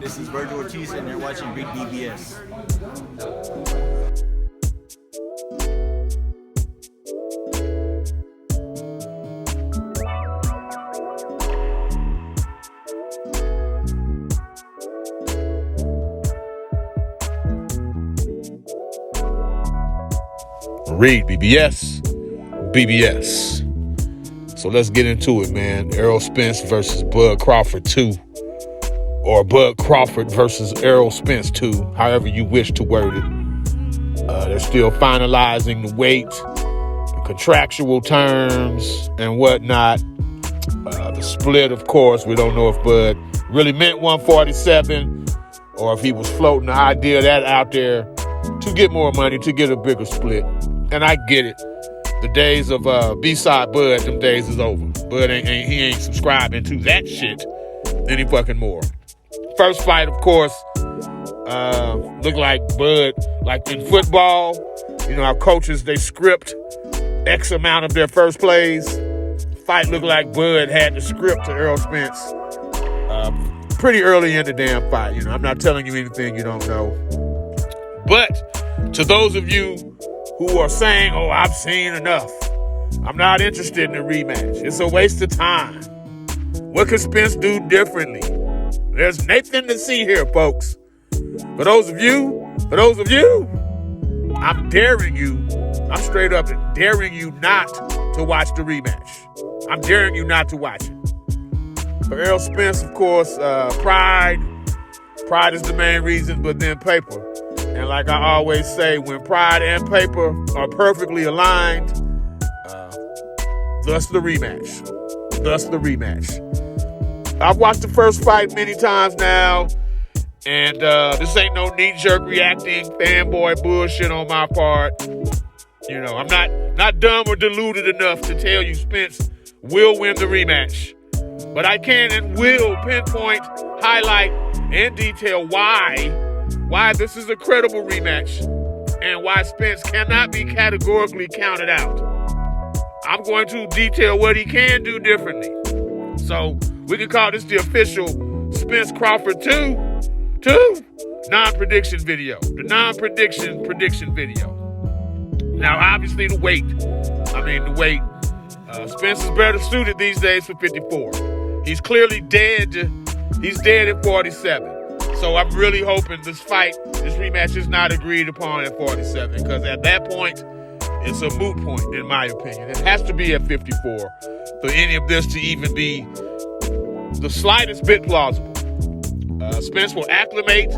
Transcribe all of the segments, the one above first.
This is Virgil Ortiz, and you're watching REED-BBS. REED-BBS. BBS. So let's get into it, man. Errol Spence versus Bud Crawford 2. Or Bud Crawford versus Errol Spence 2. However you wish to word it. They're still finalizing the weight, the contractual terms, and whatnot. The split, of course. We don't know if Bud really meant 147 or if he was floating the idea of that out there to get more money, to get a bigger split. And I get it. The days of B-side Bud, them days is over. Bud ain't subscribing to that shit any fucking more. First fight, of course, looked like Bud, like in football, you know how coaches, they script X amount of their first plays. Fight looked like Bud had the script to Errol Spence pretty early in the damn fight. You know, I'm not telling you anything you don't know. But to those of you who are saying, oh, I've seen enough, I'm not interested in a rematch, it's a waste of time. What could Spence do differently? There's nothing to see here, folks. For those of you, I'm daring you, I'm straight up daring you not to watch the rematch. I'm daring you not to watch it. For Errol Spence, of course, pride is the main reason, but then paper. And like I always say, when pride and paper are perfectly aligned, thus the rematch. I've watched the first fight many times now, and this ain't no knee-jerk reacting fanboy bullshit on my part. You know, I'm not dumb or deluded enough to tell you Spence will win the rematch. But I can and will pinpoint, highlight, and detail why this is a credible rematch and why Spence cannot be categorically counted out. I'm going to detail what he can do differently. So we can call this the official Spence-Crawford 2 non-prediction video. The prediction video. Now, obviously, the weight. Spence is better suited these days for 54. He's clearly dead. He's dead at 47. So I'm really hoping this rematch is not agreed upon at 47, because at that point, it's a moot point, in my opinion. It has to be at 54 for any of this to even be the slightest bit plausible. Spence will acclimate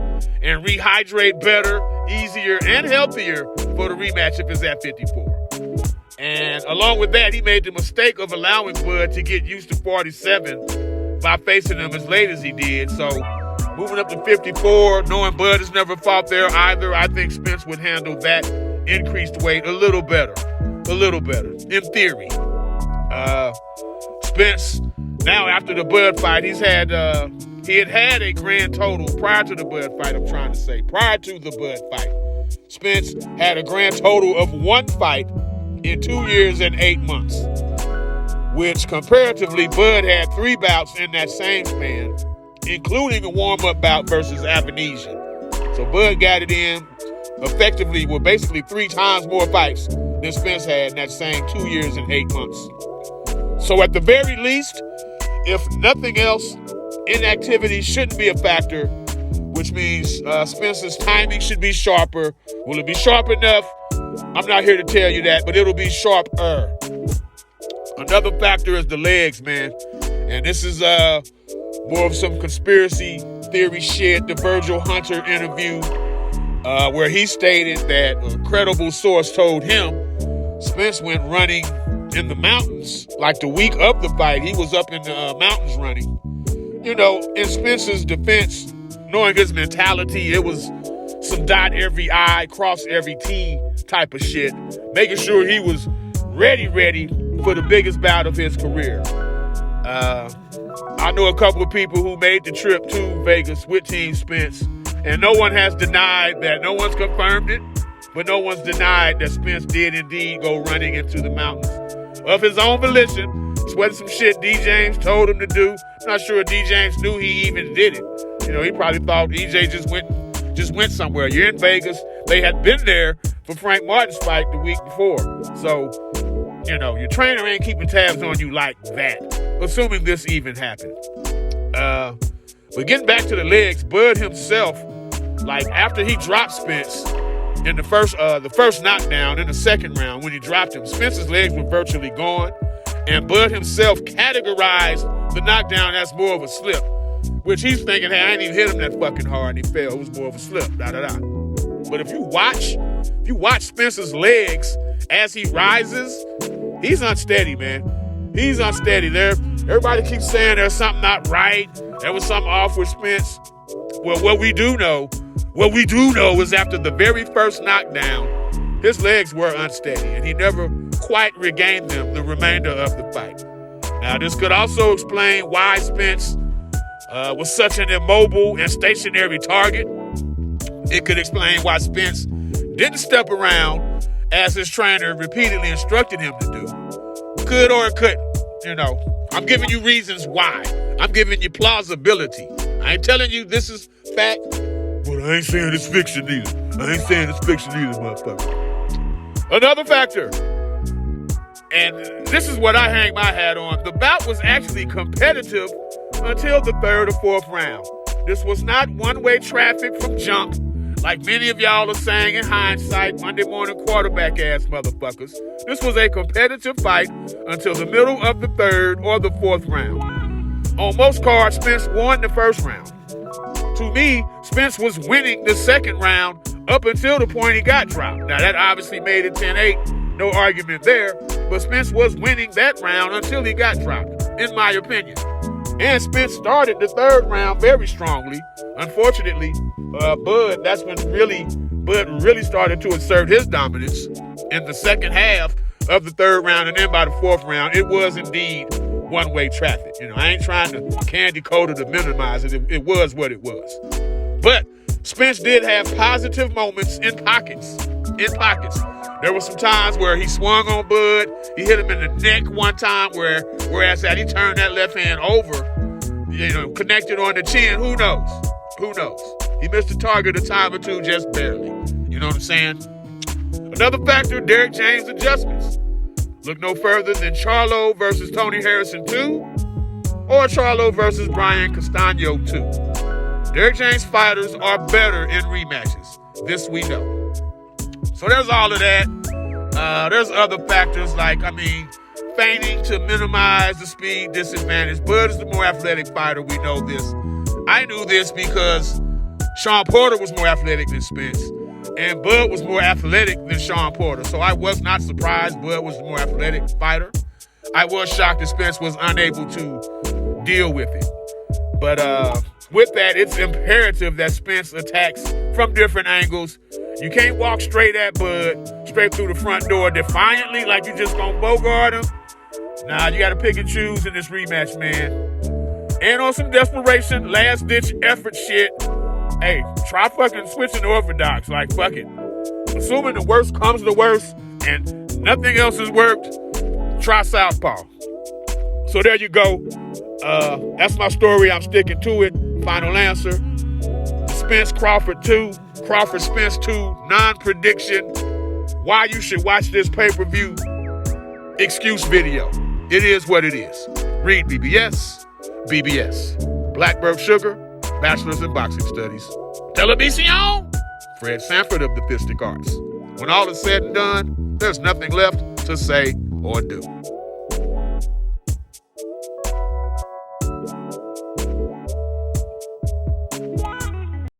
and rehydrate better, easier, and healthier for the rematch if it's at 54. And along with that, he made the mistake of allowing Bud to get used to 47 by facing him as late as he did. So moving up to 54, knowing Bud has never fought there either, I think Spence would handle that increased weight a little better, in theory. Spence, now after the Bud fight, he had a grand total prior to the Bud fight. Spence had a grand total of 1 fight in 2 years and 8 months, which comparatively Bud had 3 bouts in that same span, including a warm-up bout versus Avanesian. So Bud got it in effectively with basically 3 times more fights than Spence had in that same 2 years and 8 months. So at the very least, if nothing else, inactivity shouldn't be a factor, which means Spence's timing should be sharper. Will it be sharp enough? I'm not here to tell you that, but it'll be sharper. Another factor is the legs, man. And this is more of some conspiracy theory shit. The Virgil Hunter interview, where he stated that a credible source told him Spence went running in the mountains. Like the week of the fight, he was up in the mountains running. You know, in Spence's defense, knowing his mentality, it was some dot every I, cross every T type of shit, making sure he was ready for the biggest bout of his career. I know a couple of people who made the trip to Vegas with Team Spence, and no one has denied that. No one's confirmed it, but no one's denied that Spence did indeed go running into the mountains of his own volition. It's whether some shit D. James told him to do. I'm not sure D. James knew he even did it. He probably thought EJ just went somewhere. You're in Vegas. They had been there for Frank Martin's fight the week before. So, your trainer ain't keeping tabs on you like that, assuming this even happened. But getting back to the legs, Bud himself, after he dropped Spence in the first knockdown in the second round, when he dropped him, Spence's legs were virtually gone, and Bud himself categorized the knockdown as more of a slip, which he's thinking, hey, I ain't even hit him that fucking hard, and he fell. It was more of a slip, da-da-da. But if you watch Spence's legs as he rises, he's unsteady, man. He's unsteady. Everybody keeps saying there's something not right. There was something off with Spence. Well, what we do know is after the very first knockdown, his legs were unsteady, and he never quite regained them the remainder of the fight. Now, this could also explain why Spence was such an immobile and stationary target. It could explain why Spence didn't step around as his trainer repeatedly instructed him to do. Could or it couldn't. I'm giving you reasons why. I'm giving you plausibility. I ain't telling you this is fact, but I ain't saying it's fiction either. Motherfucker. Another factor, and this is what I hang my hat on. The bout was actually competitive until the third or fourth round. This was not one-way traffic from jump, like many of y'all are saying in hindsight, Monday morning quarterback-ass motherfuckers. This was a competitive fight until the middle of the third or the fourth round. On most cards, Spence won the first round. To me, Spence was winning the second round up until the point he got dropped. Now, that obviously made it 10-8. No argument there. But Spence was winning that round until he got dropped, in my opinion. And Spence started the third round very strongly. Unfortunately, Bud really started to assert his dominance in the second half of the third round, and then by the fourth round, it was indeed one-way traffic. I ain't trying to candy coat it or minimize it. It was what it was. But Spence did have positive moments in pockets. There were some times where he swung on Bud. He hit him in the neck one time whereas that he turned that left hand over, connected on the chin. Who knows? He missed the target a time or two, just barely. You know what I'm saying? Another factor, Derrick James' adjustments. Look no further than Charlo versus Tony Harrison 2 or Charlo versus Brian Castano 2. Derrick James fighters are better in rematches. This we know. So there's all of that. There's other factors feigning to minimize the speed disadvantage. Bud is the more athletic fighter. We know this. I knew this because Sean Porter was more athletic than Spence, and Bud was more athletic than Sean Porter. So I was not surprised Bud was the more athletic fighter. I was shocked that Spence was unable to deal with it. But with that, it's imperative that Spence attacks from different angles. You can't walk straight at Bud, straight through the front door defiantly like you just gonna bogart him. Nah, you gotta pick and choose in this rematch, man. And on some desperation, last-ditch effort shit, hey, try fucking switching to orthodox. Fuck it. Assuming the worst comes to worst and nothing else has worked, try southpaw. So there you go. That's my story. I'm sticking to it. Final answer. Spence-Crawford 2, Crawford-Spence 2, non-prediction. Why you should watch this pay-per-view excuse video. It is what it is. REED-BBS. BBS. Blackbird Sugar, Bachelor's in Boxing Studies. Television, Fred Sanford of the Fistic Arts. When all is said and done, there's nothing left to say or do.